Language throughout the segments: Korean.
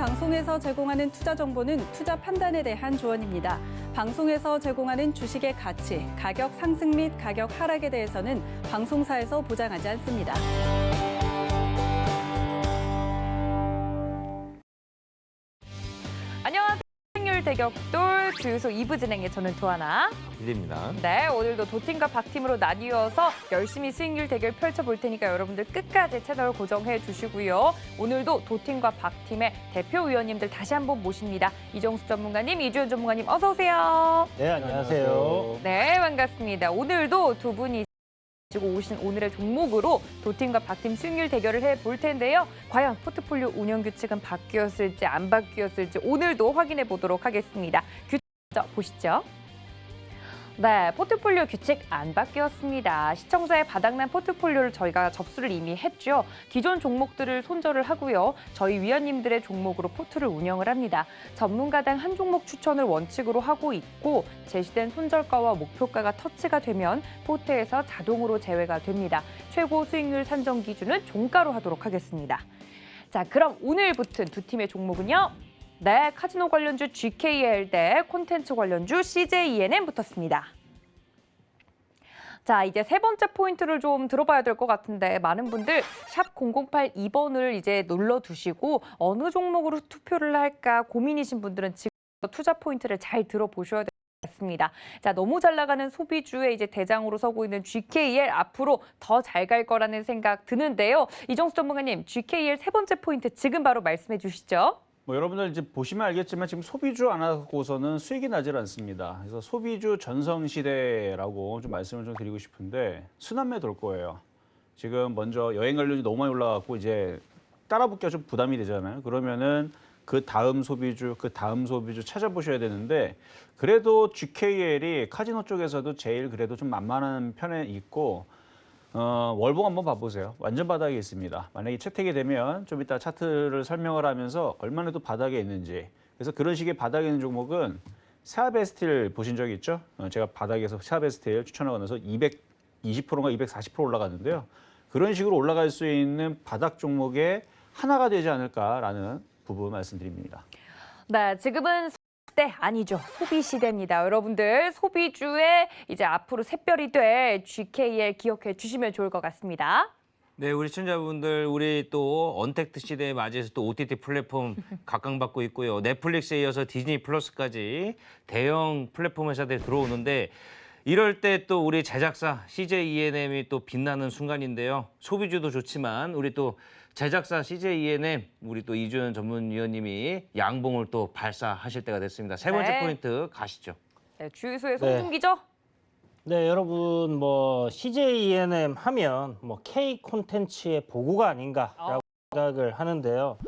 방송에서 제공하는 투자 정보는 투자 판단에 대한 조언입니다. 방송에서 제공하는 주식의 가치, 가격 상승 및 가격 하락에 대해서는 방송사에서 보장하지 않습니다. 안녕하세요. 수익률 대격돌 주유소 2부 진행의 저는 도하나. 일입니다. 네, 오늘도 도팀과 박팀으로 나뉘어서 열심히 수익률 대결 펼쳐볼 테니까 여러분들 끝까지 채널 고정해 주시고요. 오늘도 도팀과 박팀의 대표위원님들 다시 한번 모십니다. 이정수 전문가님, 이주연 전문가님 어서 오세요. 네, 안녕하세요. 네, 반갑습니다. 오늘도 두 분이 가지고 오신 오늘의 종목으로 도팀과 박팀 수익률 대결을 해볼 텐데요. 과연 포트폴리오 운영 규칙은 바뀌었을지 안 바뀌었을지 오늘도 확인해 보도록 하겠습니다. 규칙 먼저 보시죠. 네, 포트폴리오 규칙 안 바뀌었습니다. 시청자의 바닥난 포트폴리오를 저희가 접수를 이미 했죠. 기존 종목들을 손절을 하고요. 저희 위원님들의 종목으로 포트를 운영을 합니다. 전문가당 한 종목 추천을 원칙으로 하고 있고 제시된 손절가와 목표가가 터치가 되면 포트에서 자동으로 제외가 됩니다. 최고 수익률 산정 기준은 종가로 하도록 하겠습니다. 자, 그럼 오늘 붙은 두 팀의 종목은요. 네, 카지노 관련주 GKL 대 콘텐츠 관련주 CJENM 붙었습니다. 자, 이제 세 번째 포인트를 좀 들어봐야 될 것 같은데 많은 분들 샵 0082번을 이제 눌러두시고 어느 종목으로 투표를 할까 고민이신 분들은 지금 투자 포인트를 잘 들어보셔야 될 것 같습니다. 자, 너무 잘 나가는 소비주의 이제 대장으로 서고 있는 GKL 앞으로 더 잘 갈 거라는 생각 드는데요. 이정수 전문가님, GKL 세 번째 포인트 지금 바로 말씀해 주시죠. 여러분들 이제 보시면 알겠지만 지금 소비주 안 하고서는 수익이 나질 않습니다. 그래서 소비주 전성시대라고 좀 말씀을 좀 드리고 싶은데 순환매 돌 거예요. 지금 먼저 여행 관련이 너무 많이 올라갔고 이제 따라붙기가 좀 부담이 되잖아요. 그러면은 그 다음 소비주 찾아보셔야 되는데 그래도 GKL이 카지노 쪽에서도 제일 그래도 좀 만만한 편에 있고 월봉 한번 봐보세요. 완전 바닥에 있습니다. 만약에 채택이 되면 좀 이따 차트를 설명을 하면서 얼마나 또 바닥에 있는지. 그래서 그런 식의 바닥에 있는 종목은 샤베스틸 보신 적 있죠? 제가 바닥에서 샤베스틸 추천하고 나서 220%인가 240% 올라갔는데요. 그런 식으로 올라갈 수 있는 바닥 종목의 하나가 되지 않을까라는 부분 말씀드립니다. 네, 지금은 네, 아니죠. 소비 시대입니다. 여러분들 소비주의 이제 앞으로 샛별이 될 GKL 기억해 주시면 좋을 것 같습니다. 네, 우리 시청자분들, 우리 또 언택트 시대에 맞이해서 또 OTT 플랫폼 각광받고 있고요. 넷플릭스에 이어서 디즈니 플러스까지 대형 플랫폼 회사들이 들어오는데 이럴 때 또 우리 제작사 CJENM이 또 빛나는 순간인데요. 소비주도 좋지만 우리 또 제작사 CJENM 우리 또 이주연 전문위원님이 양봉을 또 발사하실 때가 됐습니다. 세 번째 네. 포인트 가시죠. 네, 주유소의 송중기죠? 네, 여러분 CJENM 하면 K 콘텐츠의 보고가 아닌가라고 생각을 하는데요.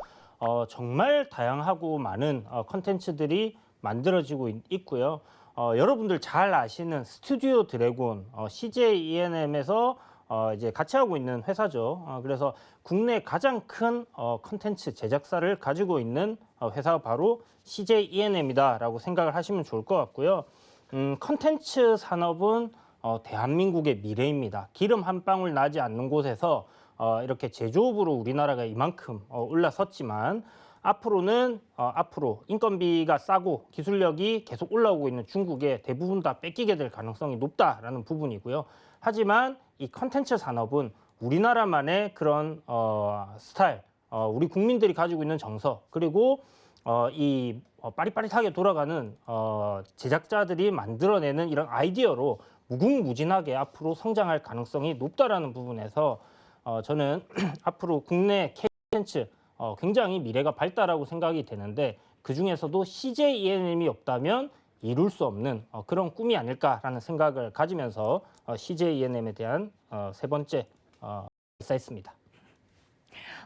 정말 다양하고 많은 콘텐츠들이 만들어지고 있고요. 여러분들 잘 아시는 스튜디오 드래곤 CJENM에서 이제 같이 하고 있는 회사죠. 그래서 국내 가장 큰 콘텐츠 제작사를 가지고 있는 회사가 바로 CJENM이다라고 생각을 하시면 좋을 것 같고요. 콘텐츠 산업은 대한민국의 미래입니다. 기름 한 방울 나지 않는 곳에서 이렇게 제조업으로 우리나라가 이만큼 올라섰지만 앞으로는 앞으로 인건비가 싸고 기술력이 계속 올라오고 있는 중국에 대부분 다 뺏기게 될 가능성이 높다라는 부분이고요. 하지만 이 컨텐츠 산업은 우리나라만의 그런 스타일, 우리 국민들이 가지고 있는 정서, 그리고 이 빠릿빠릿하게 돌아가는 제작자들이 만들어내는 이런 아이디어로 무궁무진하게 앞으로 성장할 가능성이 높다라는 부분에서 저는 앞으로 국내 콘텐츠 굉장히 미래가 밝다라고 생각이 되는데 그중에서도 CJENM이 없다면 이룰 수 없는 그런 꿈이 아닐까라는 생각을 가지면서 CJENM에 대한 세 번째 발사했습니다.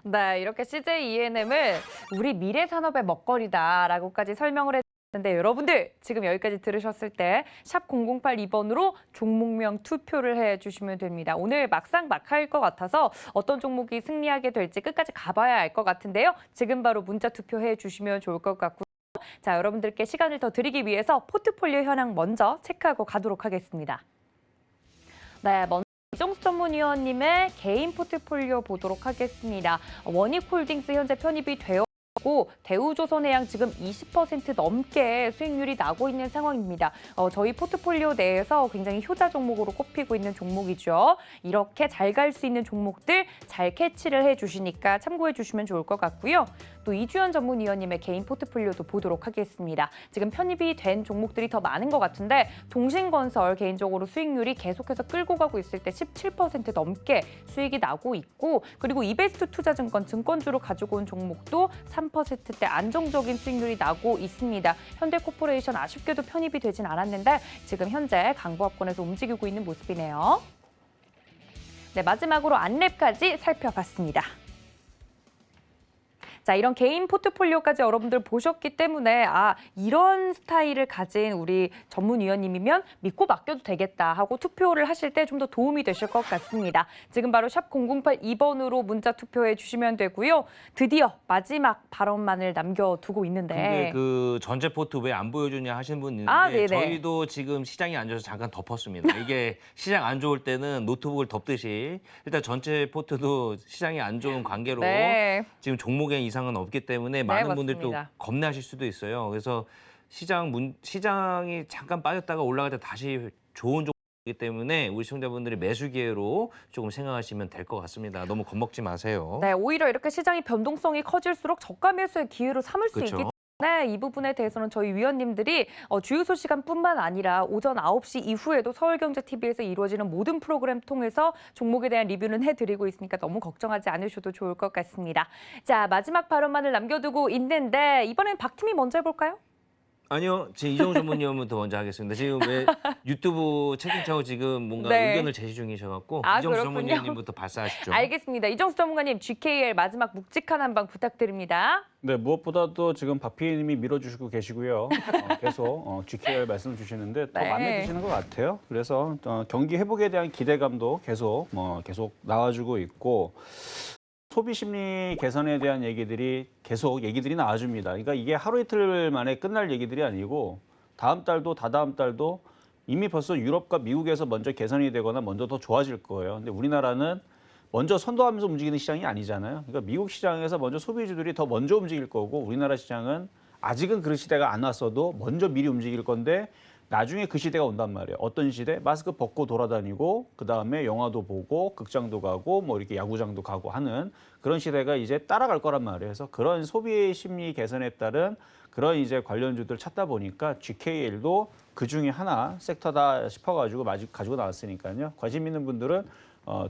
네, 이렇게 CJENM을 우리 미래 산업의 먹거리다라고까지 설명을 했는데 여러분들 지금 여기까지 들으셨을 때 샵 0082번으로 종목명 투표를 해주시면 됩니다. 오늘 막상막하일 것 같아서 어떤 종목이 승리하게 될지 끝까지 가봐야 알 것 같은데요. 지금 바로 문자 투표해 주시면 좋을 것 같고요. 자, 여러분들께 시간을 더 드리기 위해서 포트폴리오 현황 먼저 체크하고 가도록 하겠습니다. 네, 먼저 이정수 전문위원님의 개인 포트폴리오 보도록 하겠습니다. 원익홀딩스 현재 편입이 되어 고 대우조선해양 지금 20% 넘게 수익률이 나고 있는 상황입니다. 저희 포트폴리오 내에서 굉장히 효자 종목으로 꼽히고 있는 종목이죠. 이렇게 잘 갈 수 있는 종목들 잘 캐치를 해주시니까 참고해 주시면 좋을 것 같고요. 또 이주연 전문위원님의 개인 포트폴리오도 보도록 하겠습니다. 지금 편입이 된 종목들이 더 많은 것 같은데 동신건설 개인적으로 수익률이 계속해서 끌고 가고 있을 때 17% 넘게 수익이 나고 있고 그리고 이베스트 투자증권 증권주로 가지고 온 종목도 3%대 안정적인 수익률이 나고 있습니다. 현대코퍼레이션 아쉽게도 편입이 되진 않았는데 지금 현재 강보합권에서 움직이고 있는 모습이네요. 네, 마지막으로 안랩까지 살펴봤습니다. 자, 이런 개인 포트폴리오까지 여러분들 보셨기 때문에 이런 스타일을 가진 우리 전문위원님이면 믿고 맡겨도 되겠다 하고 투표를 하실 때 좀 더 도움이 되실 것 같습니다. 지금 바로 샵 0082번으로 문자 투표해 주시면 되고요. 드디어 마지막 발언만을 남겨두고 있는데. 근데 그 전체 포트 왜 안 보여주냐 하시는 분 있는데 네네. 저희도 지금 시장이 안 좋아서 잠깐 덮었습니다. 이게 시장 안 좋을 때는 노트북을 덮듯이 일단 전체 포트도 시장이 안 좋은 관계로 네. 지금 종목에 이상은 없기 때문에 많은 분들이 또 맞습니다. 겁내하실 수도 있어요. 그래서 시장이 잠깐 빠졌다가 올라갈 때 다시 좋은 종목이기 때문에 우리 시청자분들이 매수 기회로 조금 생각하시면 될 것 같습니다. 너무 겁먹지 마세요. 네, 오히려 이렇게 시장이 변동성이 커질수록 저가 매수의 기회로 삼을 수 그렇죠. 있기 때문에 이 부분에 대해서는 저희 위원님들이 주유소 시간뿐만 아니라 오전 9시 이후에도 서울경제TV에서 이루어지는 모든 프로그램 통해서 종목에 대한 리뷰는 해드리고 있으니까 너무 걱정하지 않으셔도 좋을 것 같습니다. 자, 마지막 발언만을 남겨두고 있는데 이번엔 박 팀이 먼저 해볼까요? 아니요, 지금 이정우 전문위원부터 먼저 하겠습니다. 지금 왜 유튜브 채팅창으로 지금 뭔가 네. 의견을 제시 중이셔갖고 이정수 그렇군요. 전문위원님부터 발사하시죠. 알겠습니다. 이정수 전문가님, GKL 마지막 묵직한 한방 부탁드립니다. 네, 무엇보다도 지금 박 PD님이 밀어주시고 계시고요. 계속 GKR 말씀 주시는데 더 네. 마음에 드시는 것 같아요. 그래서 경기 회복에 대한 기대감도 계속 나와주고 있고 소비 심리 개선에 대한 얘기들이 계속 나와줍니다. 그러니까 이게 하루 이틀 만에 끝날 얘기들이 아니고 다음 달도 다다음 달도 이미 벌써 유럽과 미국에서 먼저 개선이 되거나 먼저 더 좋아질 거예요. 근데 우리나라는 먼저 선도하면서 움직이는 시장이 아니잖아요. 그러니까 미국 시장에서 먼저 소비주들이 더 먼저 움직일 거고 우리나라 시장은 아직은 그런 시대가 안 왔어도 먼저 미리 움직일 건데 나중에 그 시대가 온단 말이에요. 어떤 시대? 마스크 벗고 돌아다니고 그다음에 영화도 보고 극장도 가고 뭐 이렇게 야구장도 가고 하는 그런 시대가 이제 따라갈 거란 말이에요. 그래서 그런 소비 심리 개선에 따른 그런 이제 관련주들 찾다 보니까 GKL도 그 중에 하나 섹터다 싶어가지고 가지고 나왔으니까요. 관심 있는 분들은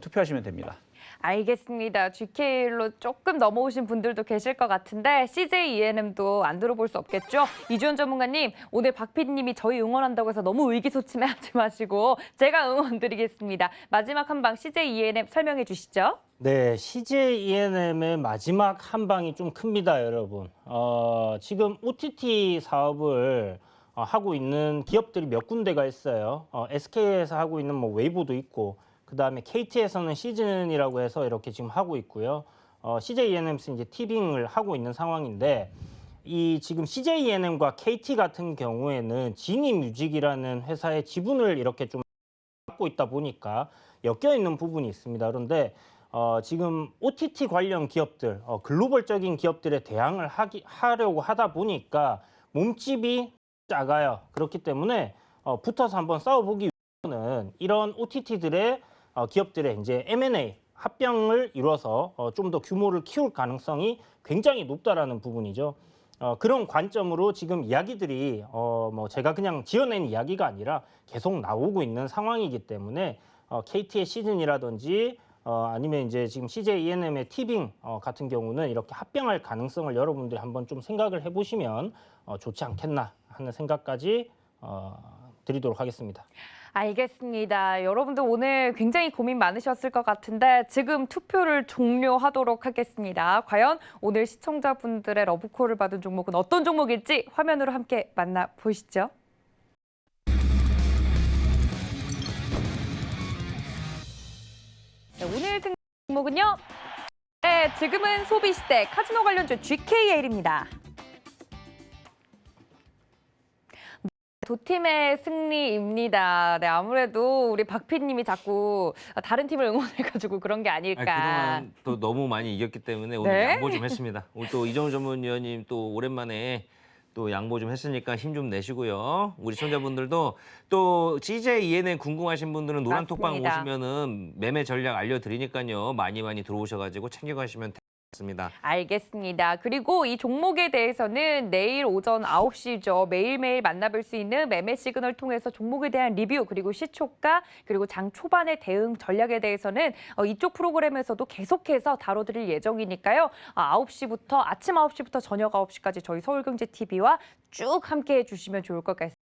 투표하시면 됩니다. 알겠습니다. GKL로 조금 넘어오신 분들도 계실 것 같은데 CJ ENM도 안 들어볼 수 없겠죠? 이주연 전문가님, 오늘 박 PD님이 저희 응원한다고 해서 너무 의기소침해하지 마시고 제가 응원드리겠습니다. 마지막 한방 CJ ENM 설명해 주시죠. 네, CJ ENM의 마지막 한 방이 좀 큽니다, 여러분. 지금 OTT 사업을 하고 있는 기업들이 몇 군데가 있어요. SK에서 하고 있는 뭐 웨이보도 있고, 그 다음에 KT에서는 시즌이라고 해서 이렇게 지금 하고 있고요. CJ ENM은 이제 티빙을 하고 있는 상황인데, 이 지금 CJ ENM과 KT 같은 경우에는 지니뮤직이라는 회사의 지분을 이렇게 좀 갖고 있다 보니까 엮여 있는 부분이 있습니다. 그런데 지금 OTT 관련 기업들, 글로벌적인 기업들에 대항을 하려고 하다 보니까 몸집이 작아요. 그렇기 때문에 붙어서 한번 싸워보기 위해서는 이런 OTT들의 기업들의 이제 M&A 합병을 이뤄서 좀 더 규모를 키울 가능성이 굉장히 높다라는 부분이죠. 그런 관점으로 지금 이야기들이 뭐 제가 그냥 지어낸 이야기가 아니라 계속 나오고 있는 상황이기 때문에 KT의 시즌이라든지 아니면 이제 지금 CJ ENM의 티빙 같은 경우는 이렇게 합병할 가능성을 여러분들이 한번 좀 생각을 해보시면 좋지 않겠나 하는 생각까지 드리도록 하겠습니다. 알겠습니다. 여러분들 오늘 굉장히 고민 많으셨을 것 같은데 지금 투표를 종료하도록 하겠습니다. 과연 오늘 시청자분들의 러브콜을 받은 종목은 어떤 종목일지 화면으로 함께 만나보시죠. 네, 오늘 승 종목은요. 네, 지금은 소비시대 카지노 관련주 GKL입니다. 도팀의 승리입니다. 네, 아무래도 우리 박 PD님이 자꾸 다른 팀을 응원해가지고 그런 게 아닐까. 그동안 또 너무 많이 이겼기 때문에 오늘 네? 양보 좀 했습니다. 오늘 또 이정우 전문위원님 또 오랜만에 또 양보 좀 했으니까 힘 좀 내시고요. 우리 시청자분들도 또 CJ ENM 궁금하신 분들은 노란 톡방 맞습니다. 오시면은 매매 전략 알려드리니까요. 많이 들어오셔가지고 챙겨가시면 되겠습니다. 알겠습니다. 그리고 이 종목에 대해서는 내일 오전 9시죠. 매일매일 만나볼 수 있는 매매 시그널 통해서 종목에 대한 리뷰, 그리고 시초가, 그리고 장 초반의 대응 전략에 대해서는 이쪽 프로그램에서도 계속해서 다뤄드릴 예정이니까요. 9시부터, 아침 9시부터 저녁 9시까지 저희 서울경제TV와 쭉 함께해 주시면 좋을 것 같습니다.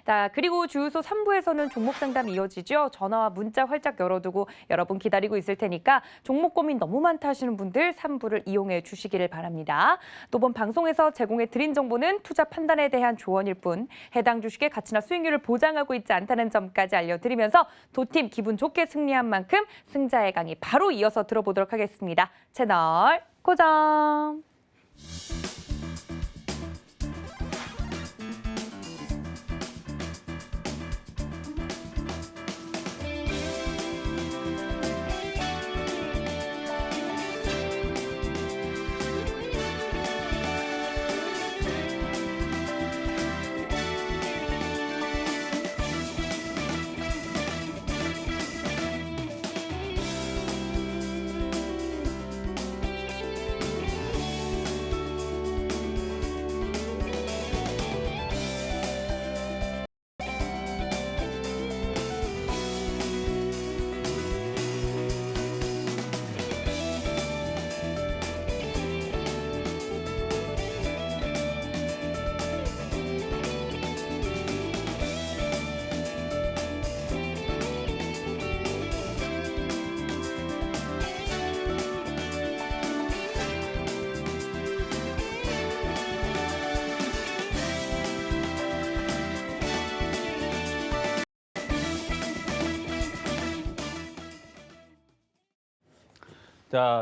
자, 그리고 주유소 3부에서는 종목 상담 이어지죠. 전화와 문자 활짝 열어두고 여러분 기다리고 있을 테니까 종목 고민 너무 많다 하시는 분들 3부를 이용해 주시기를 바랍니다. 또 본 방송에서 제공해 드린 정보는 투자 판단에 대한 조언일 뿐 해당 주식의 가치나 수익률을 보장하고 있지 않다는 점까지 알려드리면서 도팀 기분 좋게 승리한 만큼 승자의 강의 바로 이어서 들어보도록 하겠습니다. 채널 고정!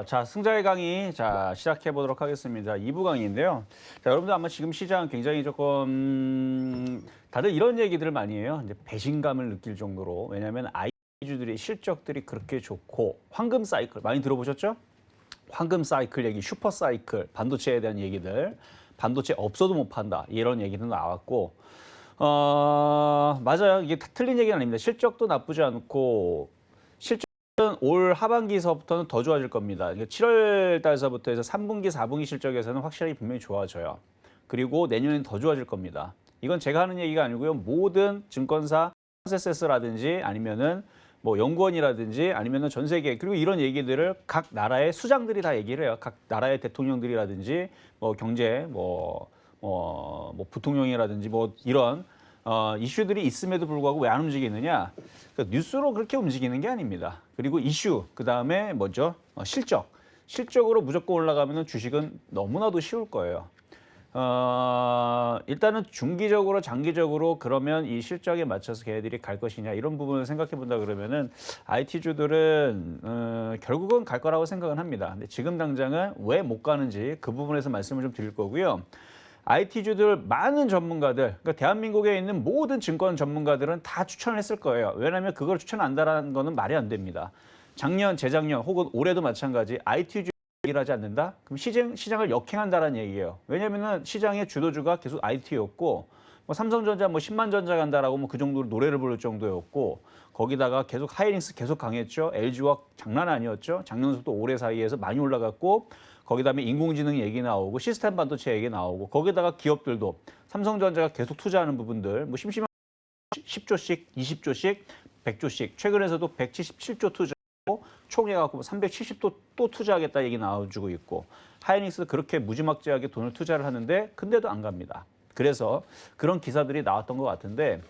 자, 승자의 강의 시작해 보도록 하겠습니다. 2부 강의인데요. 자, 여러분들 아마 지금 시장 굉장히 조금 다들 이런 얘기들을 많이 해요. 이제 배신감을 느낄 정도로. 왜냐하면 IT주들의 실적들이 그렇게 좋고 황금 사이클 많이 들어보셨죠? 황금 사이클 얘기, 슈퍼 사이클, 반도체에 대한 얘기들, 반도체 없어도 못 판다 이런 얘기도 나왔고, 맞아요. 이게 틀린 얘기는 아닙니다. 실적도 나쁘지 않고 올 하반기서부터는 더 좋아질 겁니다. 7월 달서부터 해서 3분기, 4분기 실적에서는 확실히 분명히 좋아져요. 그리고 내년엔 더 좋아질 겁니다. 이건 제가 하는 얘기가 아니고요. 모든 증권사, SS라든지 아니면은 뭐 연구원이라든지 아니면은 전 세계, 그리고 이런 얘기들을 각 나라의 수장들이 다 얘기를 해요. 각 나라의 대통령들이라든지 뭐 경제, 뭐 부통령이라든지 뭐 이런 이슈들이 있음에도 불구하고 왜 안 움직이느냐? 그러니까 뉴스로 그렇게 움직이는 게 아닙니다. 그리고 이슈, 그 다음에 뭐죠? 실적으로 무조건 올라가면 주식은 너무나도 쉬울 거예요. 일단은 중기적으로, 장기적으로 그러면 이 실적에 맞춰서 걔네들이 갈 것이냐 이런 부분을 생각해 본다 그러면은 IT주들은 결국은 갈 거라고 생각은 합니다. 근데 지금 당장은 왜 못 가는지 그 부분에서 말씀을 좀 드릴 거고요. IT주들 많은 전문가들, 그러니까 대한민국에 있는 모든 증권 전문가들은 다 추천을 했을 거예요. 왜냐하면 그걸 추천 안 한다는 거는 말이 안 됩니다. 작년, 재작년 혹은 올해도 마찬가지 IT주 얘기를 하지 않는다? 그럼 시장을 역행한다는 얘기예요. 왜냐하면 시장의 주도주가 계속 IT였고 뭐 삼성전자 뭐 10만 전자 간다라고 뭐 그 정도로 노래를 부를 정도였고 거기다가 계속 하이닉스 계속 강했죠. LG와 장난 아니었죠. 작년부터 올해 사이에서 많이 올라갔고 거기다음에 인공지능 얘기 나오고 시스템 반도체 얘기 나오고 거기다가 기업들도 삼성전자가 계속 투자하는 부분들 뭐 심심한 10조씩, 20조씩, 100조씩 최근에서도 177조 투자하고 총해갖고 370조 또 투자하겠다 얘기 나와주고 있고 하이닉스도 그렇게 무지막지하게 돈을 투자를 하는데 근데도 안 갑니다. 그래서 그런 기사들이 나왔던 것 같은데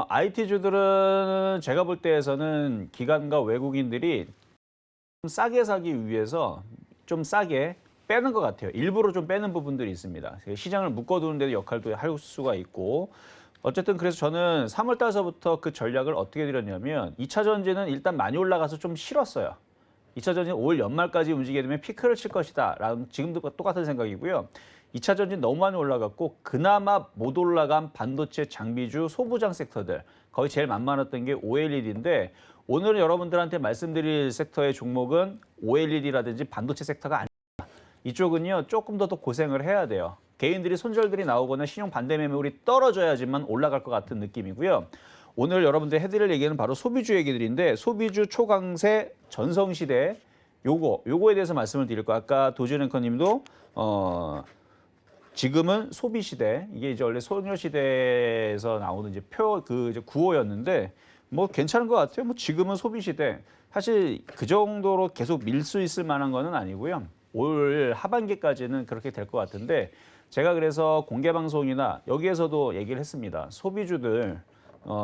IT주들은 제가 볼 때에서는 기관과 외국인들이 싸게 사기 위해서 좀 싸게 빼는 것 같아요. 일부러 좀 빼는 부분들이 있습니다. 시장을 묶어두는 데도 역할도 할 수가 있고 어쨌든 그래서 저는 3월 달서부터 그 전략을 어떻게 드렸냐면 2차 전지는 일단 많이 올라가서 좀 실었어요. 2차 전지는 올 연말까지 움직이게 되면 피크를 칠 것이다. 라는 지금도 똑같은 생각이고요. 2차 전지 너무 많이 올라갔고 그나마 못 올라간 반도체 장비주 소부장 섹터들 거의 제일 만만했던 게 OLED인데 오늘 여러분들한테 말씀드릴 섹터의 종목은 OLED라든지 반도체 섹터가 아닙니다. 이쪽은요 조금 더 고생을 해야 돼요. 개인들이 손절들이 나오거나 신용 반대 매물이 떨어져야지만 올라갈 것 같은 느낌이고요. 오늘 여러분들 해드릴 얘기는 바로 소비주 얘기들인데 소비주 초강세 전성시대 요거에 대해서 말씀을 드릴 거예요. 아까 도지은 앵커님도 지금은 소비시대 이게 이제 원래 소녀시대에서 나오는 이제 이제 구호였는데 뭐 괜찮은 것 같아요. 뭐 지금은 소비시대 사실 그 정도로 계속 밀 수 있을 만한 거는 아니고요. 올 하반기까지는 그렇게 될 것 같은데 제가 그래서 공개 방송이나 여기에서도 얘기를 했습니다. 소비주들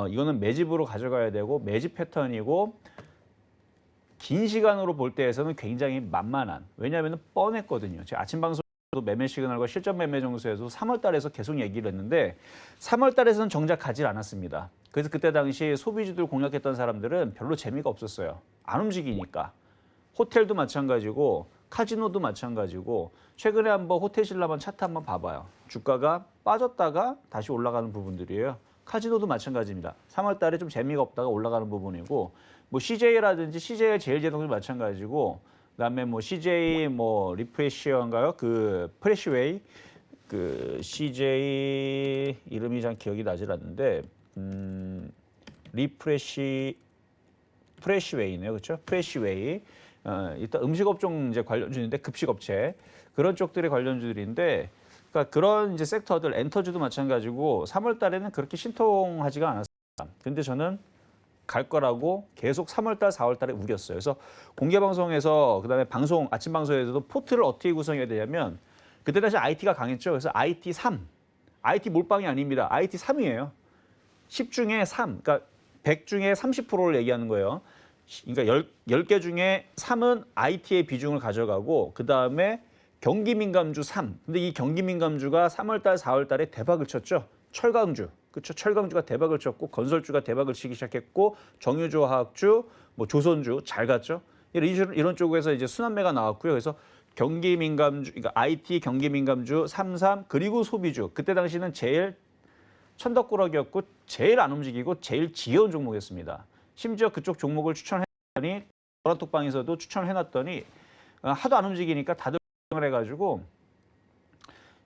이거는 매집으로 가져가야 되고 매집 패턴이고 긴 시간으로 볼 때에서는 굉장히 만만한 왜냐하면 뻔했거든요. 제가 아침 방송에도 매매 시그널과 실전 매매 정수에서 3월 달에서 계속 얘기를 했는데 3월 달에서는 정작 가지 않았습니다. 그래서 그때 당시 소비주들 공략했던 사람들은 별로 재미가 없었어요. 안 움직이니까. 호텔도 마찬가지고 카지노도 마찬가지고 최근에 한번 호텔 신라만 차트 한번 봐봐요. 주가가 빠졌다가 다시 올라가는 부분들이에요. 카지노도 마찬가지입니다. 3월 달에 좀 재미가 없다가 올라가는 부분이고 뭐 CJ라든지 CJ 제일제동도 마찬가지고 그다음에 뭐 CJ 뭐 리프레시어인가요? 그 프레시웨이 그 CJ 이름이 잘 기억이 나질 않는데 프레시웨이네요. 그렇죠? 프레시웨이. 일단 음식업종 이제 관련주인데 급식업체 그런 쪽들의 관련주들인데 그러니까 그런 이제 섹터들 엔터주도 마찬가지고 3월 달에는 그렇게 신통하지가 않았습니다. 근데 저는 갈 거라고 계속 3월 달, 4월 달에 우겼어요. 그래서 공개 방송에서 그다음에 방송 아침 방송에서도 포트를 어떻게 구성해야 되냐면 그때 다시 IT가 강했죠. 그래서 IT 3. IT 몰빵이 아닙니다. IT 3이에요. 10 중에 3. 그러니까 100 중에 30%를 얘기하는 거예요. 그러니까 10개 중에 3은 IT의 비중을 가져가고 그다음에 경기민감주 3. 근데 이 경기민감주가 3월 달, 4월 달에 대박을 쳤죠. 철강주. 그렇죠. 철강주가 대박을 쳤고 건설주가 대박을 치기 시작했고 정유조 화학주, 뭐 조선주 잘 갔죠. 이런 쪽에서 이제 순환매가 나왔고요. 그래서 경기민감주, 그러니까 IT 경기민감주 33 그리고 소비주. 그때 당시는 제일 천덕꾸러기였고 제일 안 움직이고 제일 지겨운 종목이었습니다. 심지어 그쪽 종목을 추천했더니 노란톡방에서도 추천을 해놨더니 하도 안 움직이니까 다들 을 해가지고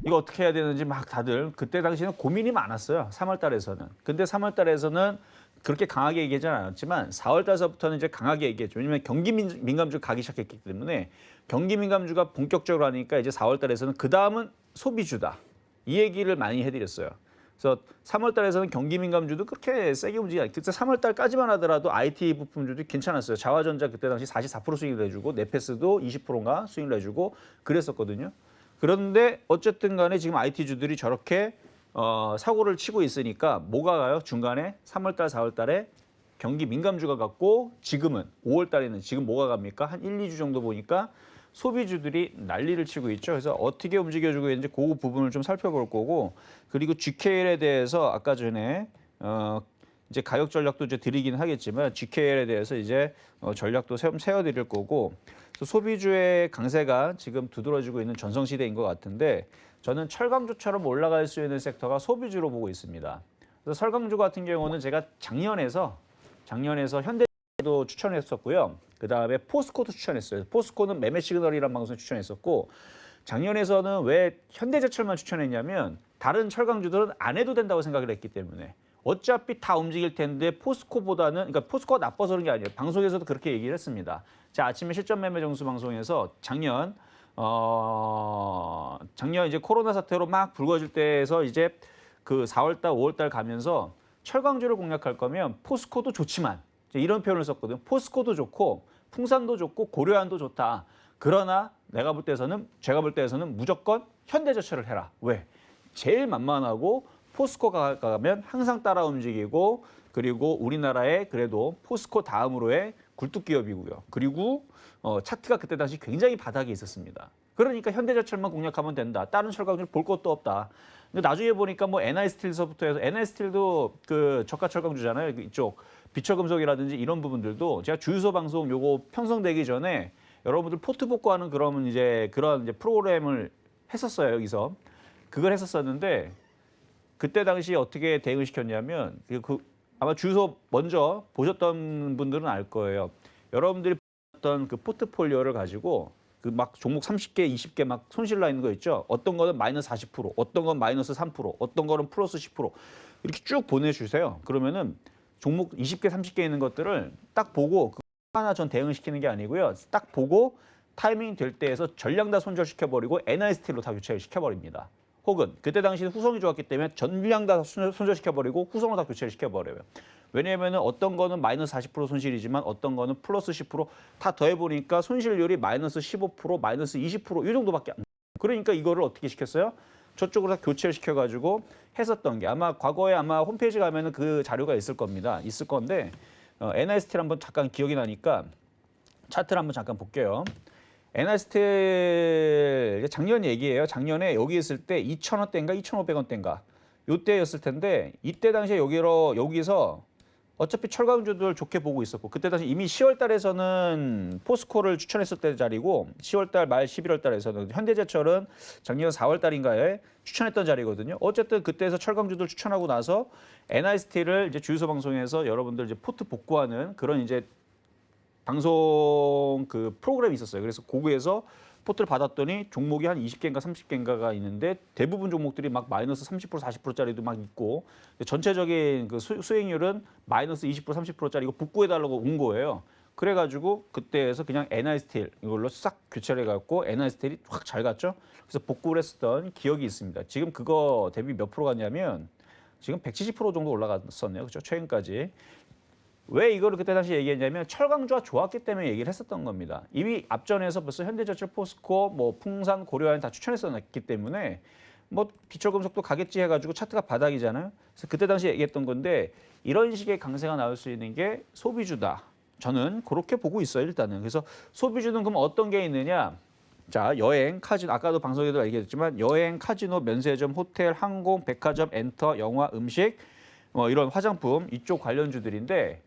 이거 어떻게 해야 되는지 막 다들 그때 당시에는 고민이 많았어요. 3월 달에서는. 근데 3월 달에서는 그렇게 강하게 얘기하지 않았지만 4월 달서부터는 이제 강하게 얘기했죠. 왜냐면 경기 민감주 가기 시작했기 때문에 경기 민감주가 본격적으로 하니까 이제 4월 달에서는 그 다음은 소비주다. 이 얘기를 많이 해드렸어요. 그래서 3월 달에서는 경기 민감주도 그렇게 세게 움직이지 않아요. 그때 3월 달까지만 하더라도 IT 부품주도 괜찮았어요. 자화전자 그때 당시 44% 수익을 해주고 네페스도 20%가 수익을 해주고 그랬었거든요. 그런데 어쨌든 간에 지금 IT주들이 저렇게 사고를 치고 있으니까 뭐가 가요? 중간에 3월 달, 4월 달에 경기 민감주가 갔고 지금은 5월 달에는 지금 뭐가 갑니까? 한 1, 2주 정도 보니까 소비주들이 난리를 치고 있죠. 그래서 어떻게 움직여주고 있는지 그 부분을 좀 살펴볼 거고 그리고 GKL에 대해서 아까 전에 이제 가격 전략도 이제 드리긴 하겠지만 GKL에 대해서 이제 전략도 세워드릴 거고 소비주의 강세가 지금 두드러지고 있는 전성시대인 것 같은데 저는 철강주처럼 올라갈 수 있는 섹터가 소비주로 보고 있습니다. 그래서 철강주 같은 경우는 제가 작년에서 현대도 추천했었고요. 그다음에 포스코도 추천했어요. 포스코는 매매 시그널이라는 방송에 추천했었고 작년에서는 왜 현대제철만 추천했냐면 다른 철강주들은 안 해도 된다고 생각을 했기 때문에 어차피 다 움직일 텐데 포스코보다는 그러니까 포스코가 나빠서 그런 게 아니에요. 방송에서도 그렇게 얘기를 했습니다. 자, 아침에 실전 매매 정수 방송에서 작년 이제 코로나 사태로 막 불거질 때에서 이제 그 4월 달, 5월 달 가면서 철강주를 공략할 거면 포스코도 좋지만 이런 표현을 썼거든요. 포스코도 좋고 풍산도 좋고 고려안도 좋다. 그러나 제가 볼 때에서는 무조건 현대제철을 해라. 왜? 제일 만만하고 포스코가 가면 항상 따라 움직이고 그리고 우리나라에 그래도 포스코 다음으로의 굴뚝기업이고요. 그리고 차트가 그때 당시 굉장히 바닥에 있었습니다. 그러니까 현대제철만 공략하면 된다. 다른 철강주를 볼 것도 없다. 근데 나중에 보니까 뭐 NI스틸서부터 해서 NI스틸도 그 저가 철강주잖아요. 이쪽 비철금속이라든지 이런 부분들도 제가 주유소 방송 요거 편성되기 전에 여러분들 포트 복구하는 그런 이제 프로그램을 했었어요. 여기서 그걸 했었었는데 그때 당시 어떻게 대응을 시켰냐면 아마 주소 먼저 보셨던 분들은 알 거예요. 여러분들이 봤던 그 포트폴리오를 가지고 그 막 종목 30개, 20개 막 손실 나 있는 거 있죠. 어떤 거는 마이너스 40%, 어떤 건 마이너스 3%, 어떤 거는 플러스 10% 이렇게 쭉 보내주세요. 그러면은 종목 20개, 30개 있는 것들을 딱 보고 하나 전 대응을 시키는 게 아니고요. 딱 보고 타이밍 될 때에서 전량 다 손절시켜버리고 NIST로 다 교체를 시켜버립니다. 혹은 그때 당시에 후성이 좋았기 때문에 전량 다 손절시켜버리고 후성으로 다 교체를 시켜버려요. 왜냐하면 어떤 거는 마이너스 40% 손실이지만 어떤 거는 플러스 10%다 더해보니까 손실률이 마이너스 15%, 마이너스 20%이 정도밖에 안 돼요. 그러니까 이거를 어떻게 시켰어요? 저쪽으로 다 교체를 시켜가지고 했었던 게 아마 과거에 아마 홈페이지 가면은 그 자료가 있을 겁니다. 있을 건데 NIST를 한번 잠깐 기억이 나니까 차트를 한번 잠깐 볼게요. NIST 작년 얘기예요. 작년에 여기 있을 때 2,000원대인가 2,500원대인가 요때였을 텐데 이때 당시에 여기서 어차피 철강주들 좋게 보고 있었고 그때 당시 이미 10월 달에서는 포스코를 추천했을 때 자리고 10월 달 말 11월 달에서는 현대제철은 작년 4월 달인가에 추천했던 자리거든요. 어쨌든 그때에서 철강주들 추천하고 나서 NIST를 이제 주유소 방송에서 여러분들 이제 포트 복구하는 그런 이제 방송 그 프로그램이 있었어요. 그래서 거기에서 포트를 받았더니 종목이 한 20개인가 30개인가가 있는데 대부분 종목들이 막 마이너스 30% 40%짜리도 막 있고 전체적인 그 수익률은 마이너스 20% 30%짜리고 복구해달라고 온 거예요. 그래가지고 그때에서 그냥 NIST 이걸로 싹 교체를 해갖고 NIST이 확 잘 갔죠. 그래서 복구를 했었던 기억이 있습니다. 지금 그거 대비 몇 프로 갔냐면 지금 170% 정도 올라갔었네요. 그렇죠? 최근까지. 왜 이거를 그때 당시 얘기했냐면 철강주가 좋았기 때문에 얘기를 했었던 겁니다. 이미 앞전에서 벌써 현대제철, 포스코, 뭐 풍산, 고려아연 다 추천했었기 때문에 뭐 비철금속도 가겠지 해가지고 차트가 바닥이잖아요. 그래서 그때 당시 얘기했던 건데 이런 식의 강세가 나올 수 있는 게 소비주다. 저는 그렇게 보고 있어요 일단은. 그래서 소비주는 그럼 어떤 게 있느냐? 자, 여행, 카지노, 아까도 방송에도 얘기했지만 여행, 카지노, 면세점, 호텔, 항공, 백화점, 엔터, 영화, 음식, 뭐 이런 화장품 이쪽 관련주들인데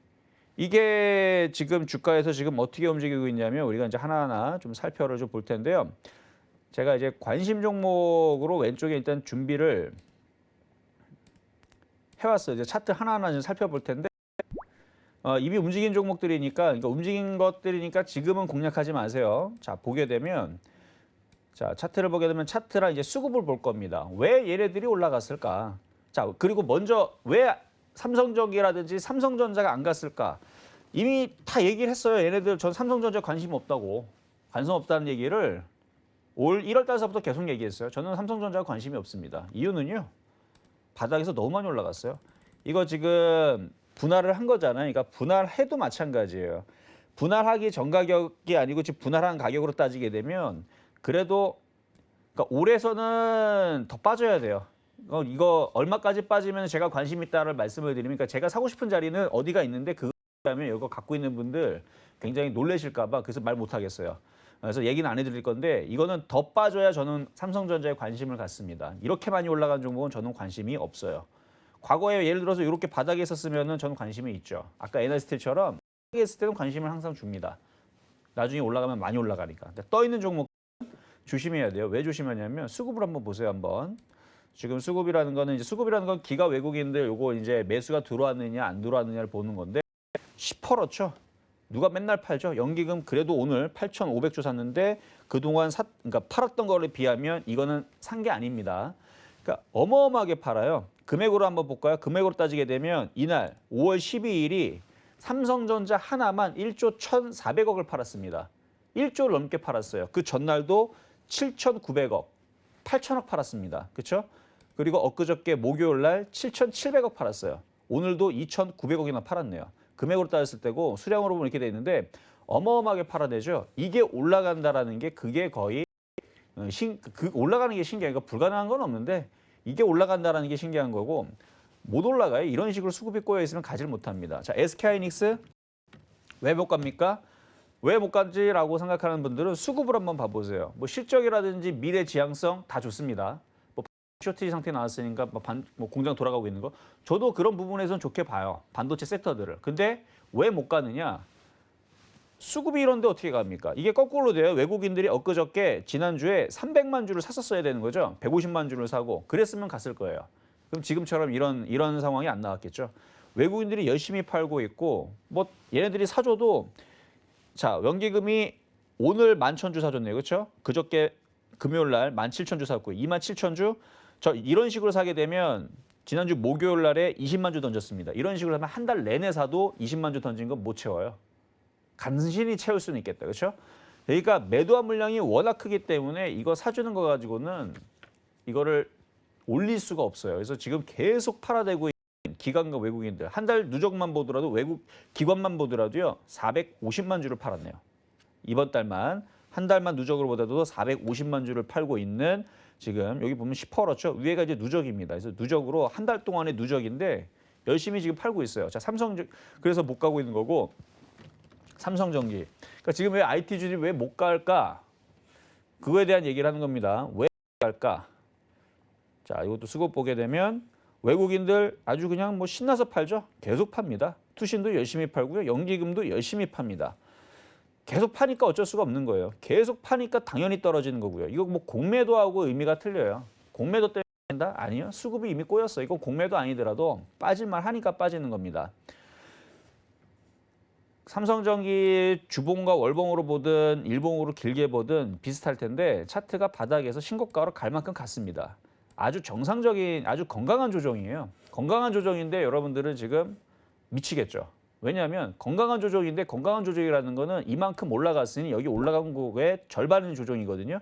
이게 지금 주가에서 지금 어떻게 움직이고 있냐면 우리가 이제 하나하나 좀 살펴를 좀 볼 텐데요. 제가 이제 관심 종목으로 왼쪽에 일단 준비를 해왔어요. 이제 차트 하나하나 좀 살펴볼 텐데 이미 움직인 종목들이니까 그러니까 움직인 것들이니까 지금은 공략하지 마세요. 자, 보게 되면 자, 차트를 보게 되면 차트랑 이제 수급을 볼 겁니다. 왜 얘네들이 올라갔을까? 자, 그리고 먼저 왜 삼성전기라든지 삼성전자가 안 갔을까? 이미 다 얘기를 했어요. 얘네들 전 삼성전자 관심 없다고. 관심 없다는 얘기를 올 1월 달서부터 계속 얘기했어요. 저는 삼성전자가 관심이 없습니다. 이유는요. 바닥에서 너무 많이 올라갔어요. 이거 지금 분할을 한 거잖아요. 그러니까 분할해도 마찬가지예요. 분할하기 전 가격이 아니고 지금 분할한 가격으로 따지게 되면 그래도 그러니까 올해서는 더 빠져야 돼요. 이거 얼마까지 빠지면 제가 관심 있다를 말씀을 드리면 그러니까 제가 사고 싶은 자리는 어디가 있는데 그다음에 이거 갖고 있는 분들 굉장히 놀라실까 봐 그래서 말 못 하겠어요. 그래서 얘기는 안 해드릴 건데 이거는 더 빠져야 저는 삼성전자에 관심을 갖습니다. 이렇게 많이 올라간 종목은 저는 관심이 없어요. 과거에 예를 들어서 이렇게 바닥에 있었으면 저는 관심이 있죠. 아까 NIST처럼 바닥에 있을 때는 관심을 항상 줍니다. 나중에 올라가면 많이 올라가니까. 떠 있는 종목 조심해야 돼요. 왜 조심하냐면 수급을 한번 보세요. 한번. 지금 수급이라는 거는 이제 수급이라는 건 기가 외국인들 요거 이제 매수가 들어왔느냐 안 들어왔느냐를 보는 건데 시퍼렇죠. 누가 맨날 팔죠? 연기금 그래도 오늘 8,500조 샀는데 그동안 그러니까 팔았던 거를 비하면 이거는 산 게 아닙니다. 그러니까 어마어마하게 팔아요. 금액으로 한번 볼까요? 금액으로 따지게 되면 이날 5월 12일이 삼성전자 하나만 1조 1,400억을 팔았습니다. 1조를 넘게 팔았어요. 그 전날도 7,900억, 8,000억 팔았습니다. 그렇죠? 그리고 엊그저께 목요일 날 7,700억 팔았어요. 오늘도 2,900억이나 팔았네요. 금액으로 따졌을 때고 수량으로 보면 이렇게 돼 있는데 어마어마하게 팔아내죠. 이게 올라간다라는 게 그게 거의 올라가는 게 신기해요. 그러니까 불가능한 건 없는데 이게 올라간다라는 게 신기한 거고 못 올라가요. 이런 식으로 수급이 꼬여 있으면 가지를 못합니다. 자, SK하이닉스 왜 못 갑니까? 왜 못 간지라고 생각하는 분들은 수급을 한번 봐보세요. 뭐 실적이라든지 미래 지향성 다 좋습니다. 뭐 쇼티지 상태 나왔으니까 뭐 공장 돌아가고 있는 거. 저도 그런 부분에서는 좋게 봐요. 반도체 섹터들을. 근데 왜 못 가느냐? 수급이 이런데 어떻게 갑니까? 이게 거꾸로 돼요. 외국인들이 엊그저께 지난주에 300만 주를 샀었어야 되는 거죠. 150만 주를 사고 그랬으면 갔을 거예요. 그럼 지금처럼 이런 상황이 안 나왔겠죠. 외국인들이 열심히 팔고 있고 뭐 얘네들이 사줘도 자 연기금이 오늘 11,000주 사줬네요. 그렇죠? 그저께 금요일 날 17,000주 샀고 27,000주 저 이런 식으로 사게 되면 지난주 목요일 날에 20만 주 던졌습니다. 이런 식으로 하면 한 달 내내 사도 20만 주 던진 건 못 채워요. 간신히 채울 수는 있겠다. 그렇죠? 그러니까 매도한 물량이 워낙 크기 때문에 이거 사주는 거 가지고는 이거를 올릴 수가 없어요. 그래서 지금 계속 팔아대고 있는 기관과 외국인들 한 달 누적만 보더라도 외국 기관만 보더라도요 450만 주를 팔았네요. 이번 달만 한 달만 누적으로 보더라도 450만 주를 팔고 있는 지금 여기 보면 10%죠. 위에가 이제 누적입니다. 그래서 누적으로 한 달 동안의 누적인데 열심히 지금 팔고 있어요. 자 삼성 그래서 못 가고 있는 거고 삼성전기. 그러니까 지금 왜 IT주들이 왜 못 갈까? 그거에 대한 얘기를 하는 겁니다. 왜 못 갈까? 자 이것도 수급 보게 되면 외국인들 아주 그냥 뭐 신나서 팔죠. 계속 팝니다. 투신도 열심히 팔고요. 연기금도 열심히 팝니다. 계속 파니까 어쩔 수가 없는 거예요. 계속 파니까 당연히 떨어지는 거고요. 이거 뭐 공매도하고 의미가 틀려요. 공매도 때문에 된다? 아니요. 수급이 이미 꼬였어. 이거 공매도 아니더라도 빠질만 하니까 빠지는 겁니다. 삼성전기 주봉과 월봉으로 보든 일봉으로 길게 보든 비슷할 텐데 차트가 바닥에서 신고가로 갈 만큼 갔습니다. 아주 정상적인 아주 건강한 조정이에요. 건강한 조정인데 여러분들은 지금 미치겠죠. 왜냐하면 건강한 조정인데 건강한 조정이라는 거는 이만큼 올라갔으니 여기 올라간 거의 절반은 조정이거든요.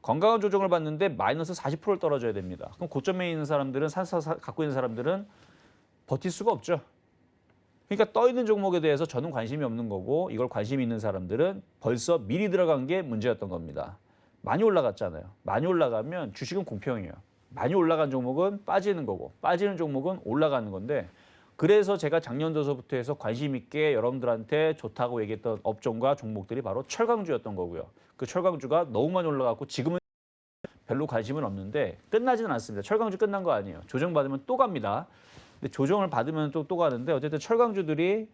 건강한 조정을 봤는데 마이너스 40%를 떨어져야 됩니다. 그럼 고점에 있는 사람들은 사서 갖고 있는 사람들은 버틸 수가 없죠. 그러니까 떠 있는 종목에 대해서 저는 관심이 없는 거고 이걸 관심 있는 사람들은 벌써 미리 들어간 게 문제였던 겁니다. 많이 올라갔잖아요. 많이 올라가면 주식은 공평해요. 많이 올라간 종목은 빠지는 거고 빠지는 종목은 올라가는 건데 그래서 제가 작년도서부터 해서 관심 있게 여러분들한테 좋다고 얘기했던 업종과 종목들이 바로 철강주였던 거고요. 그 철강주가 너무 많이 올라갔고 지금은 별로 관심은 없는데 끝나지는 않습니다. 철강주 끝난 거 아니에요. 조정받으면 또 갑니다. 근데 조정을 받으면 또 가는데 어쨌든 철강주들이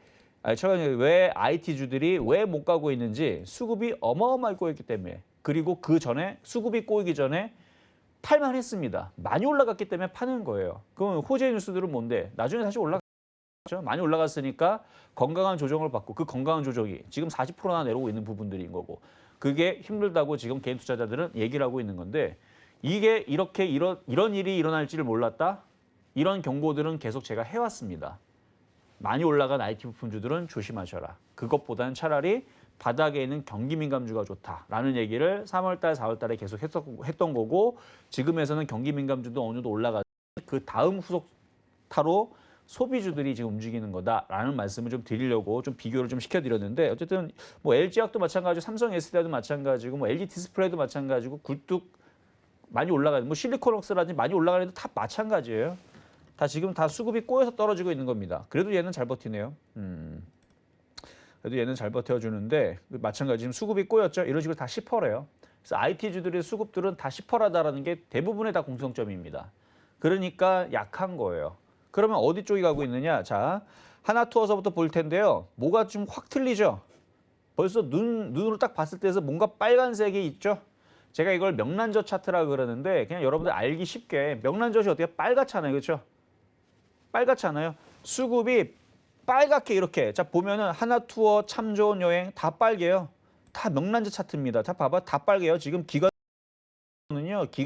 왜 IT주들이 왜 못 가고 있는지 수급이 어마어마하게 꼬였기 때문에 그리고 그 전에 수급이 꼬이기 전에 팔만 했습니다. 많이 올라갔기 때문에 파는 거예요. 그럼 호재 뉴스들은 뭔데? 나중에 다시 올라가죠. 많이 올라갔으니까 건강한 조정을 받고 그 건강한 조정이 지금 40%나 내려오고 있는 부분들인 거고 그게 힘들다고 지금 개인 투자자들은 얘기를 하고 있는 건데 이게 이렇게 이런 일이 일어날지를 몰랐다? 이런 경고들은 계속 제가 해왔습니다. 많이 올라간 IT 부품주들은 조심하셔라. 그것보다는 차라리 바닥에 있는 경기민감주가 좋다라는 얘기를 3월달, 4월달에 계속 했던 거고 지금에서는 경기민감주도 어느 정도 올라가서 그 다음 후속타로 소비주들이 지금 움직이는 거다라는 말씀을 좀 드리려고 좀 비교를 좀 시켜드렸는데 어쨌든 뭐 LG화학도 마찬가지고 삼성 SDI도 마찬가지고 뭐 LG 디스플레이도 마찬가지고 굴뚝 많이 올라가는 뭐 실리콘웍스라든지 많이 올라가는 데도 다 마찬가지예요. 다 지금 다 수급이 꼬여서 떨어지고 있는 겁니다. 그래도 얘는 잘 버티네요. 그래도 얘는 잘 버텨주는데 마찬가지 지금 수급이 꼬였죠. 이런 식으로 다 10%래요. 그래서 IT주들의 수급들은 다 10%라는 게 대부분의 다 공통점입니다. 그러니까 약한 거예요. 그러면 어디 쪽이 가고 있느냐? 자, 하나투어서부터 볼 텐데요. 뭐가 좀 확 틀리죠? 벌써 눈으로 딱 봤을 때에서 뭔가 빨간색이 있죠? 제가 이걸 명란젓 차트라고 그러는데 그냥 여러분들 알기 쉽게 명란젓이 어떻게 빨갛잖아요. 그렇죠? 빨갛잖아요. 수급이 빨갛게 이렇게 자 보면은 하나투어 참 좋은 여행 다 빨개요. 다 명란젓 차트입니다. 자 봐봐 다 빨개요. 지금 기가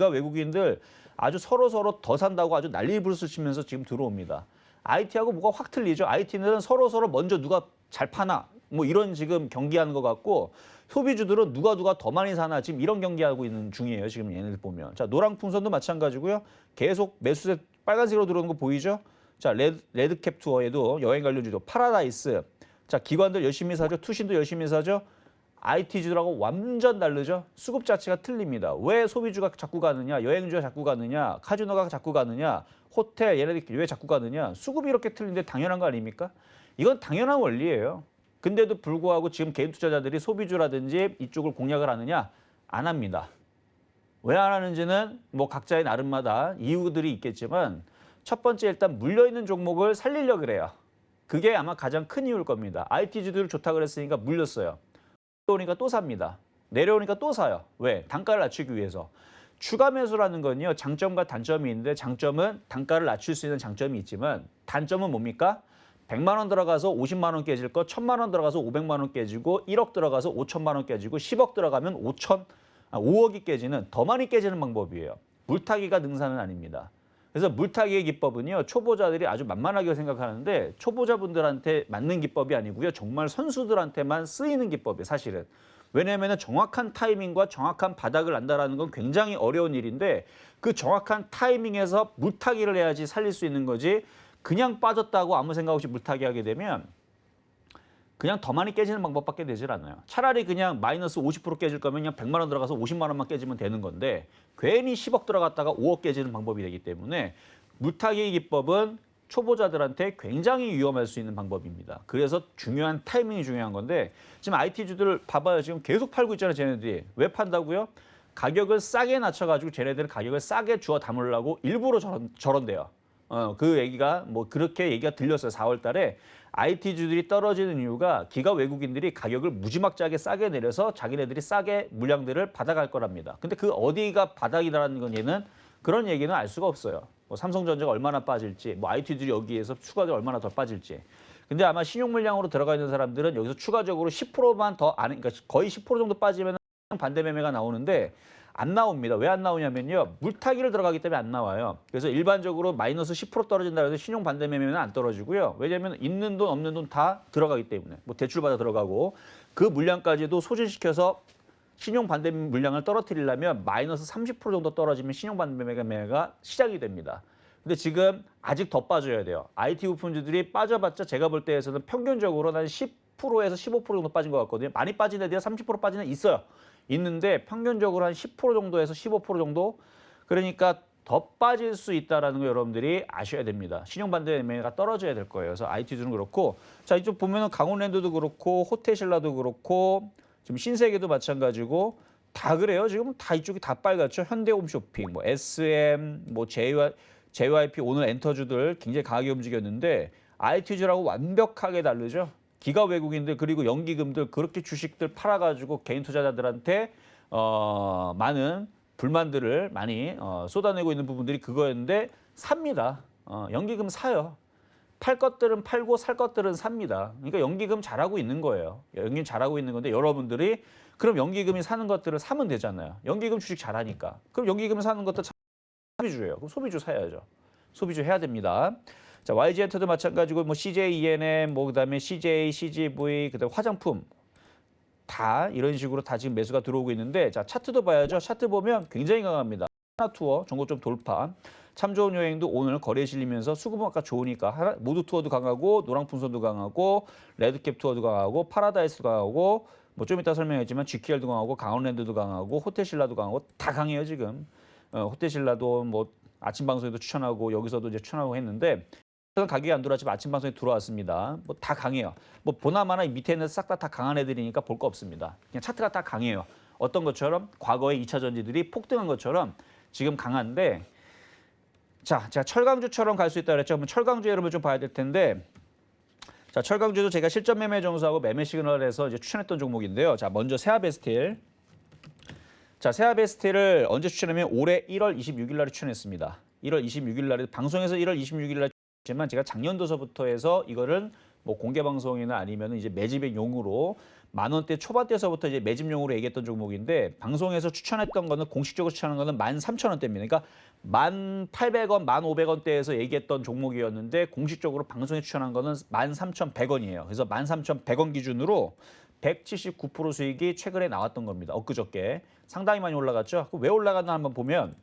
외국인들 아주 서로 더 산다고 아주 난리부르스 치면서 지금 들어옵니다. IT하고 뭐가 확 틀리죠. IT는 서로 먼저 누가 잘 파나 뭐 이런 지금 경기하는 것 같고 소비주들은 누가 더 많이 사나 지금 이런 경기하고 있는 중이에요. 지금 얘네들 보면. 자 노랑풍선도 마찬가지고요. 계속 매수세 빨간색으로 들어오는 거 보이죠? 자 레드캡 투어에도 여행 관련주도 파라다이스. 자 기관들 열심히 사죠. 투신도 열심히 사죠. IT주들하고 완전 다르죠. 수급 자체가 틀립니다. 왜 소비주가 자꾸 가느냐, 여행주가 자꾸 가느냐, 카지노가 자꾸 가느냐, 호텔 얘네들이 왜 자꾸 가느냐. 수급이 이렇게 틀린데 당연한 거 아닙니까? 이건 당연한 원리예요. 근데도 불구하고 지금 개인 투자자들이 소비주라든지 이쪽을 공략을 하느냐? 안 합니다. 왜 안 하는지는 뭐 각자의 나름마다 이유들이 있겠지만 첫 번째 일단 물려있는 종목을 살리려고 그래요. 그게 아마 가장 큰 이유일 겁니다. IT주들 좋다 그랬으니까 물렸어요. 내려오니까 또 삽니다. 내려오니까 또 사요. 왜? 단가를 낮추기 위해서. 추가 매수라는 건요. 장점과 단점이 있는데 장점은 단가를 낮출 수 있는 장점이 있지만 단점은 뭡니까? 100만 원 들어가서 50만 원 깨질 거 1000만 원 들어가서 500만 원 깨지고 1억 들어가서 5천만 원 깨지고 10억 들어가면 5억이 깨지는 더 많이 깨지는 방법이에요. 물타기가 능사는 아닙니다. 그래서 물타기의 기법은요. 초보자들이 아주 만만하게 생각하는데 초보자분들한테 맞는 기법이 아니고요. 정말 선수들한테만 쓰이는 기법이에요. 사실은. 왜냐하면 정확한 타이밍과 정확한 바닥을 안다라는 건 굉장히 어려운 일인데 그 정확한 타이밍에서 물타기를 해야지 살릴 수 있는 거지 그냥 빠졌다고 아무 생각 없이 물타기 하게 되면 그냥 더 많이 깨지는 방법밖에 되질 않아요. 차라리 그냥 마이너스 50% 깨질 거면 그냥 100만 원 들어가서 50만 원만 깨지면 되는 건데 괜히 10억 들어갔다가 5억 깨지는 방법이 되기 때문에 물타기 기법은 초보자들한테 굉장히 위험할 수 있는 방법입니다. 그래서 중요한 타이밍이 중요한 건데 지금 IT주들 봐봐요. 지금 계속 팔고 있잖아요. 쟤네들이. 왜 판다고요? 가격을 싸게 낮춰가지고 쟤네들은 가격을 싸게 주워 담으려고 일부러 저런대요. 그 얘기가 뭐 그렇게 얘기가 들렸어요. 4월 달에 IT주들이 떨어지는 이유가 기가 외국인들이 가격을 무지막지하게 싸게 내려서 자기네들이 싸게 물량들을 받아갈 거랍니다. 근데 그 어디가 바닥이라는 건 얘는 그런 얘기는 알 수가 없어요. 뭐 삼성전자가 얼마나 빠질지, 뭐 IT들이 여기에서 추가적으로 얼마나 더 빠질지. 근데 아마 신용 물량으로 들어가 있는 사람들은 여기서 추가적으로 10%만 더 안, 그러니까 거의 10% 정도 빠지면 반대 매매가 나오는데 안 나옵니다. 왜 안 나오냐면요. 물타기를 들어가기 때문에 안 나와요. 그래서 일반적으로 마이너스 10% 떨어진다 해서 신용 반대 매매는 안 떨어지고요. 왜냐하면 있는 돈 없는 돈 다 들어가기 때문에 뭐 대출받아 들어가고 그 물량까지도 소진시켜서 신용 반대 물량을 떨어뜨리려면 마이너스 30% 정도 떨어지면 신용 반대 매매가 시작이 됩니다. 근데 지금 아직 더 빠져야 돼요. IT 부품주들이 빠져봤자 제가 볼 때에서는 평균적으로 한 10%에서 15% 정도 빠진 것 같거든요. 많이 빠진 애들이 30% 빠진 애 있어요. 있는데 평균적으로 한 10% 정도에서 15% 정도. 그러니까 더 빠질 수 있다는 거 여러분들이 아셔야 됩니다. 신용반대 매매가 떨어져야 될 거예요. 그래서 IT주는 그렇고 자 이쪽 보면은 강원랜드도 그렇고 호텔신라도 그렇고 지금 신세계도 마찬가지고 다 그래요. 지금 다 이쪽이 다 빨갛죠. 현대홈쇼핑, 뭐 SM, 뭐 JYP 오늘 엔터주들 굉장히 강하게 움직였는데 IT주라고 완벽하게 다르죠. 기가 외국인들 그리고 연기금들 그렇게 주식들 팔아가지고 개인 투자자들한테 많은 불만들을 많이 쏟아내고 있는 부분들이 그거였는데 삽니다. 연기금 사요. 팔 것들은 팔고 살 것들은 삽니다. 그러니까 연기금 잘하고 있는 거예요. 연기금 잘하고 있는 건데 여러분들이 그럼 연기금이 사는 것들을 사면 되잖아요. 연기금 주식 잘하니까. 그럼 연기금 사는 것도 소비주예요. 그럼 소비주 사야죠. 소비주 해야 됩니다. 자, YG엔터도 마찬가지고 뭐 CJ ENM, 뭐 그다음에 CJ, CGV, 그다음에 화장품 다 이런 식으로 다 지금 매수가 들어오고 있는데 자, 차트도 봐야죠. 차트 보면 굉장히 강합니다. 하나투어 종고점 돌파. 참 좋은 여행도 오늘 거래에 실리면서 수급은 아까 좋으니까 모두 투어도 강하고 노랑풍선도 강하고 레드캡 투어도 강하고 파라다이스도 강하고 뭐 좀 이따 설명했지만 GQR도 강하고 강원랜드도 강하고 호텔신라도 강하고 다 강해요 지금. 호텔신라도 뭐 아침 방송에도 추천하고 여기서도 이제 추천하고 했는데 가격이 안 들어왔지만 아침 방송에 들어왔습니다. 뭐 다 강해요. 뭐 보나마나 밑에 있는 싹 다 강한 애들이니까 볼 거 없습니다. 그냥 차트가 다 강해요. 어떤 것처럼 과거의 2차 전지들이 폭등한 것처럼 지금 강한데 자, 제가 철강주처럼 갈 수 있다 그랬죠. 그럼 철강주 여러분 좀 봐야 될 텐데 자, 철강주도 제가 실전 매매 정수하고 매매 시그널에서 이제 추천했던 종목인데요. 자, 먼저 세아베스틸. 자, 세아베스틸을 언제 추천하면 올해 1월 26일 날에 추천했습니다. 1월 26일 날에 방송에서 1월 26일 날 추천했지만 제가 작년도서부터 해서 이거를 뭐 공개 방송이나 아니면 이제 매집의 용으로 10,000원대 초반대에서부터 이제 매집용으로 얘기했던 종목인데 방송에서 추천했던 거는 공식적으로 추천한 거는 13,000원대입니다. 그러니까 1,800원, 1,500원대에서 얘기했던 종목이었는데 공식적으로 방송에 추천한 거는 13,100원이에요. 그래서 13,100원 기준으로 179% 수익이 최근에 나왔던 겁니다. 엊그저께 상당히 많이 올라갔죠. 왜 올라갔나 한번 보면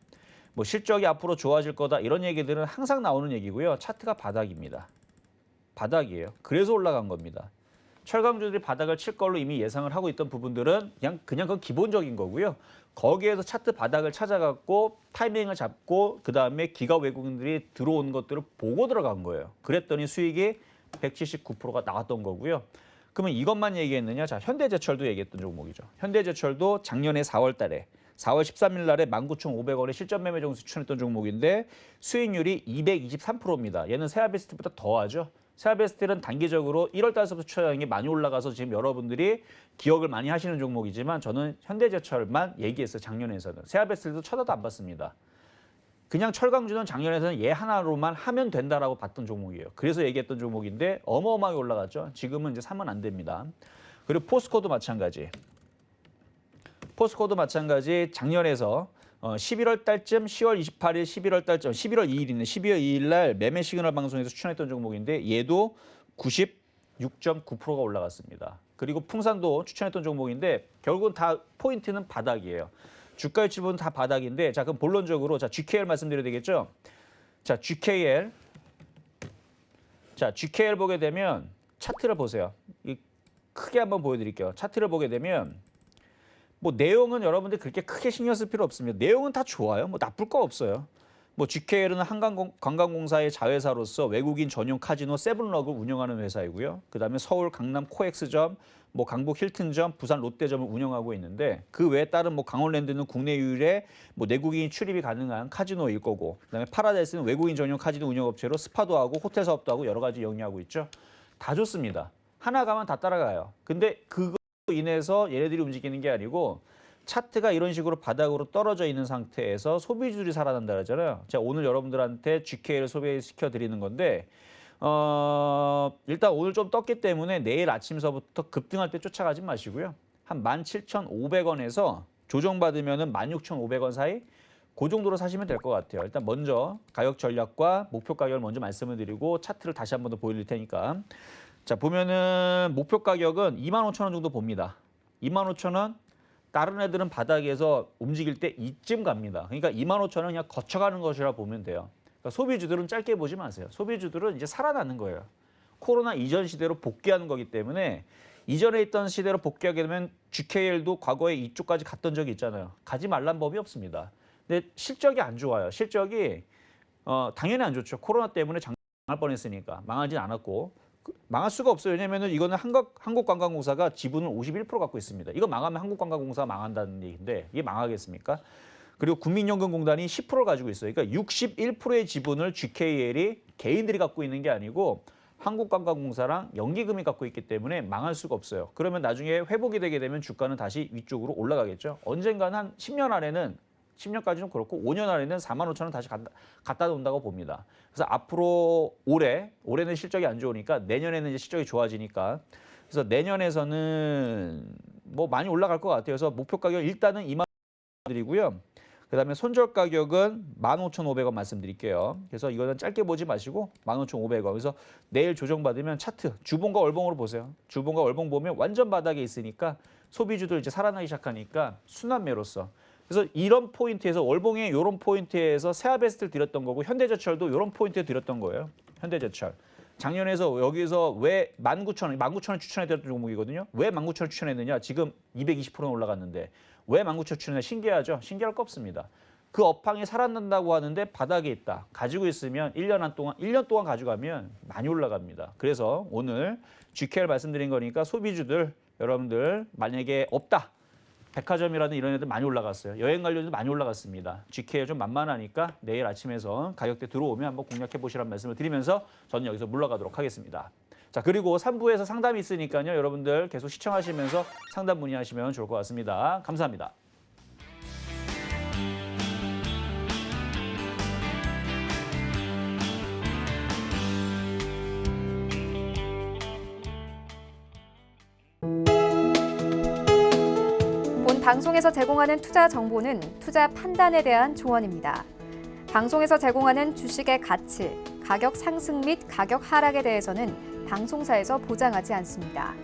뭐 실적이 앞으로 좋아질 거다 이런 얘기들은 항상 나오는 얘기고요. 차트가 바닥입니다. 바닥이에요. 그래서 올라간 겁니다. 철강주들이 바닥을 칠 걸로 이미 예상을 하고 있던 부분들은 그냥 그건 기본적인 거고요. 거기에서 차트 바닥을 찾아갖고 타이밍을 잡고 그다음에 기가 외국인들이 들어온 것들을 보고 들어간 거예요. 그랬더니 수익이 179%가 나왔던 거고요. 그러면 이것만 얘기했느냐? 자, 현대제철도 얘기했던 종목이죠. 현대제철도 작년에 4월 달에 4월 13일 날에 19,500원에 실전 매매 정수 추천했던 종목인데 수익률이 223%입니다. 얘는 세아베스트보다 더하죠. 세아베스텔은 단기적으로 1월 달서부터 추천하는 게 많이 올라가서 지금 여러분들이 기억을 많이 하시는 종목이지만 저는 현대제철만 얘기했어요. 작년에서는. 세아베스텔도 쳐다도 안 봤습니다. 그냥 철강주는 작년에서는 얘 하나로만 하면 된다라고 봤던 종목이에요. 그래서 얘기했던 종목인데 어마어마하게 올라갔죠. 지금은 이제 사면 안 됩니다. 그리고 포스코도 마찬가지. 포스코도 마찬가지 작년에서 11월 달쯤 10월 28일, 11월 달쯤 11월 2일이네. 12월 2일 날 매매 시그널 방송에서 추천했던 종목인데 얘도 96.9%가 올라갔습니다. 그리고 풍산도 추천했던 종목인데 결국은 다 포인트는 바닥이에요. 주가 유치 부분 다 바닥인데 자 그럼 본론적으로 자 GKL 말씀드려야 되겠죠? 자 GKL 보게 되면 차트를 보세요. 크게 한번 보여드릴게요. 차트를 보게 되면 뭐 내용은 여러분들 그렇게 크게 신경 쓸 필요 없습니다. 내용은 다 좋아요. 뭐 나쁠 거 없어요. 뭐 GKL은 관광공사의 자회사로서 외국인 전용 카지노 세븐럭을 운영하는 회사이고요. 그다음에 서울 강남 코엑스점, 뭐 강북 힐튼점, 부산 롯데점을 운영하고 있는데 그 외에 다른 뭐 강원랜드는 국내 유일의 뭐 내국인 출입이 가능한 카지노일 거고, 그다음에 파라다이스는 외국인 전용 카지노 운영업체로 스파도 하고 호텔 사업도 하고 여러 가지 영위하고 있죠. 다 좋습니다. 하나 가면 다 따라가요. 근데 그거 인해서 얘네들이 움직이는 게 아니고 차트가 이런 식으로 바닥으로 떨어져 있는 상태에서 소비주들이 살아난다 그러잖아요. 제가 오늘 여러분들한테 GK를 소개시켜 드리는 건데 일단 오늘 좀 떴기 때문에 내일 아침서부터 급등할 때 쫓아가지 마시고요. 한 17,500원에서 조정받으면 16,500원 사이 그 정도로 사시면 될 것 같아요. 일단 먼저 가격 전략과 목표 가격을 먼저 말씀을 드리고 차트를 다시 한 번 더 보여드릴 테니까. 자 보면은 목표 가격은 25,000원 정도 봅니다. 25,000원. 다른 애들은 바닥에서 움직일 때 이쯤 갑니다. 그러니까 25,000원 그냥 거쳐가는 것이라 보면 돼요. 그러니까 소비주들은 짧게 보지 마세요. 소비주들은 이제 살아나는 거예요. 코로나 이전 시대로 복귀하는 거기 때문에 이전에 있던 시대로 복귀하게 되면 GKL도 과거에 이쪽까지 갔던 적이 있잖아요. 가지 말란 법이 없습니다. 근데 실적이 안 좋아요. 실적이 당연히 안 좋죠. 코로나 때문에 망할 뻔했으니까. 망하진 않았고. 망할 수가 없어요. 왜냐하면 이거는 한국관광공사가 지분을 51% 갖고 있습니다. 이거 망하면 한국관광공사가 망한다는 얘기인데 이게 망하겠습니까? 그리고 국민연금공단이 10%를 가지고 있어요. 그러니까 61%의 지분을 GKL이 개인들이 갖고 있는 게 아니고 한국관광공사랑 연기금이 갖고 있기 때문에 망할 수가 없어요. 그러면 나중에 회복이 되게 되면 주가는 다시 위쪽으로 올라가겠죠. 언젠가는 한 10년 안에는 10년까지는 그렇고 5년 안에는 45,000원 다시 갖다 놓는다고 봅니다. 그래서 앞으로 올해는 실적이 안 좋으니까 내년에는 이제 실적이 좋아지니까 그래서 내년에서는 뭐 많이 올라갈 것 같아요. 그래서 목표 가격 일단은 2만 원 드리고요. 그다음에 손절 가격은 15,500원 말씀드릴게요. 그래서 이거는 짧게 보지 마시고 15,500원. 그래서 내일 조정받으면 차트 주봉과 월봉으로 보세요. 주봉과 월봉 보면 완전 바닥에 있으니까 소비주들 이제 살아나기 시작하니까 순환매로서 그래서 이런 포인트에서 월봉의 이런 포인트에서 세아베스트를 드렸던 거고 현대제철도 이런 포인트에 드렸던 거예요. 현대제철. 작년에서 여기서 왜 19,000원 추천해드렸던 종목이거든요. 왜 19,000원 추천했느냐. 지금 220%는 올라갔는데 왜 19,000원 추천했느냐. 신기하죠. 신기할 거 없습니다. 그 업황이 살아난다고 하는데 바닥에 있다. 가지고 있으면 1년 동안 가져가면 많이 올라갑니다. 그래서 오늘 GKL 말씀드린 거니까 소비주들 여러분들 만약에 없다. 백화점이라든 이런 애들 많이 올라갔어요. 여행 관련도 많이 올라갔습니다. GKL 좀 만만하니까 내일 아침에서 가격대 들어오면 한번 공략해 보시라는 말씀을 드리면서 저는 여기서 물러가도록 하겠습니다. 자 그리고 3부에서 상담이 있으니까요. 여러분들 계속 시청하시면서 상담 문의하시면 좋을 것 같습니다. 감사합니다. 방송에서 제공하는 투자 정보는 투자 판단에 대한 조언입니다. 방송에서 제공하는 주식의 가치, 가격 상승 및 가격 하락에 대해서는 방송사에서 보장하지 않습니다.